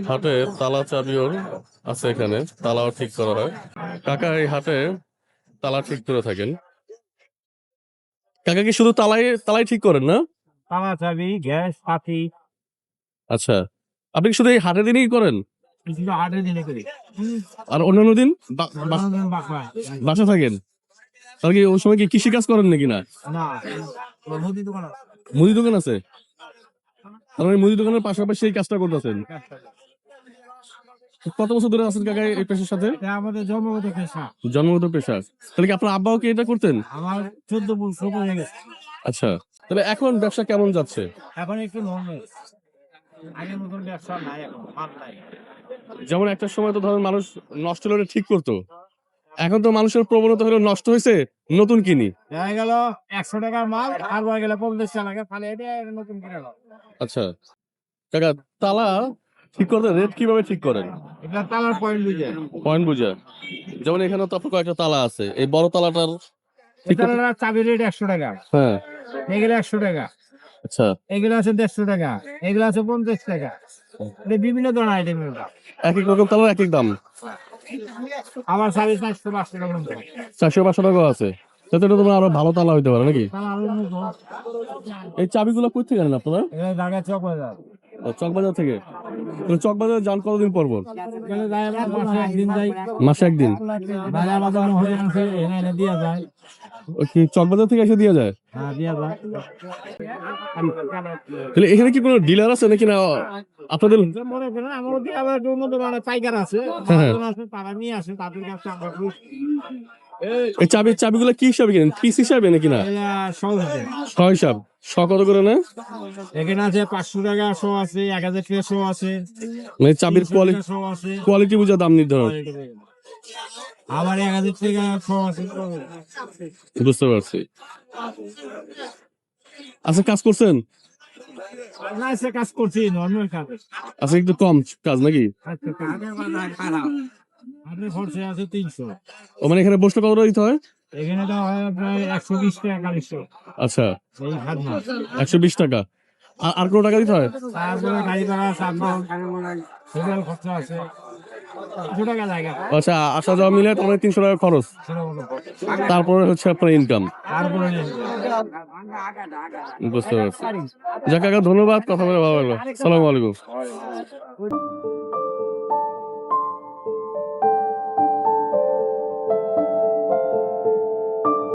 হাটে তালা চাবিও আছে, এখানে তালাও ঠিক করা হয়। কাকা এই হাটে তালা ঠিক করে থাকেন। কাকা কি শুধু তালাই তালাই ঠিক করেন না? তালা চাবি, গ্যাস, পাতি, আচ্ছা, আপনি কি শুধু এই হাটের দিনই করেন? কিছু হাটের দিনে করি। আর অন্যান্য দিন বাসায় বাসা থাকেন? তাহলে কি ওই সময় কি কৃষি কাজ করেন নাকি না? না, মুদি দোকান আছে। মুদি দোকান আছে? তার মানে মুদি দোকানের পাশাপাশি এই কাজটা করতেছেন। কত বছর ধরে আছেন কাকা এই পেশার সাথে? এটা আমাদের জন্মগত পেশা। জন্মগত পেশা। তাহলে কি আপনার আব্বাও কি এটা করতেন? আমার 14 বছর হয়ে গেছে। আচ্ছা, তবে এখন ব্যবসা কেমন যাচ্ছে? এখন একটু নর্মাল, আগের মতন ব্যবসা নাই, এখন মাল নাই। যেমন একটা সময় তো ধরেন মানুষ নষ্ট হলে ঠিক করতো, এখন তো মানুষের প্রবণতা হলো নষ্ট হয়েছে নতুন কিনি। দেখা গেল 100 টাকার মাল আর বয়ে গেলে 50 টাকা ফালে এটা নতুন কিনে নাও। আচ্ছা কাকা, তালা ঠিক করতে রেট কিভাবে ঠিক করেন? এটা তালার পয়েন্ট বুঝে। পয়েন্ট বুঝা? যেমন এখানে তো আপনার কয়েকটা তালা আছে, এই বড় তালাটার ঠিক করতে- এটা চাবির রেট 100 টাকা, হ্যাঁ। এগুলো 100 টাকা, আচ্ছা, এগুলো আছে 150 টাকা, এগুলো আছে 50 টাকা। এটা বিভিন্ন ধরনের আইটেম। এক এক রকম তালার এক এক দাম। আমার চাবি 400-500 টাকা পর্যন্ত। 400-500 টাকা আছে, তাতে এটা তোমার আরো ভালো তালা হইতে পারে নাকি? তাহলে আরো উন্নত। এই চাবিগুলো কই থেকে আনেন আপনারা? এখানে ঢাকা চক বাজার। চকবাজার থেকে? তো চকবাজারে যান কতদিন পর পর? এখানে যাই আমরা মাসে একদিন যাই। মাসে একদিন? বাইরে আমাদের হোটেল আছে, এখানে দিয়া যায়। ওই কি চকবাজার থেকে এসে দিয়ে যায়? হ্যাঁ, দিয়া যায়। তাহলে এখানে কি কোনো ডিলার আছে নাকি না আপনাদের? মনে করেন আমারও দিয়ে আবার একটু উন্নত মানের পাইকার আছে, হ্যাঁ। মহাজন আছে, তারা নিয়ে আসে, তাদের কাছে আমরা এই চাবিগুলো কি হিসাবে কিনেন, পিস হিসাবে নাকি না সহজ আছে। শ হিসাব? শ কত করে না? এখানে আছে 500 টাকা শো আছে, 1000 টাকা শো আছে, মানে চাবির 300 টাকা শো আছে, কোয়ালিটি বুঝে দাম নির্ধারণ। আবার 1000 টাকা শো আছে। বুঝতে পারছি। আচ্ছা, কাজ করছেন? না, সে কাজ করছি, নর্মাল কাজ। আচ্ছা, একটু কম কাজ নাকি? আচ্ছা, কাজের বাজার খারাপ। আপনার খরচা আছে 300। ও মানে এখানে বসলে কত দিতে হয়? এখানে তো হয় প্রায় 120 টাকা 40। আচ্ছা, এই খাজনা। 120 টাকা। আর কোনো টাকা দিতে হয়? তারপরে গাড়ি ভাড়া, সাবল, হোটেল খরচা আছে, 200 টাকা জায়গা। আচ্ছা, আসা যাওয়া মিলে তাহলে 300 টাকা খরচ, তারপরে হচ্ছে আপনার ইনকাম। তারপরে বুঝতে পারছি। যাক কাকা, ধন্যবাদ, কথা বলে ভালো লাগলো। আসসালামু আলাইকুম।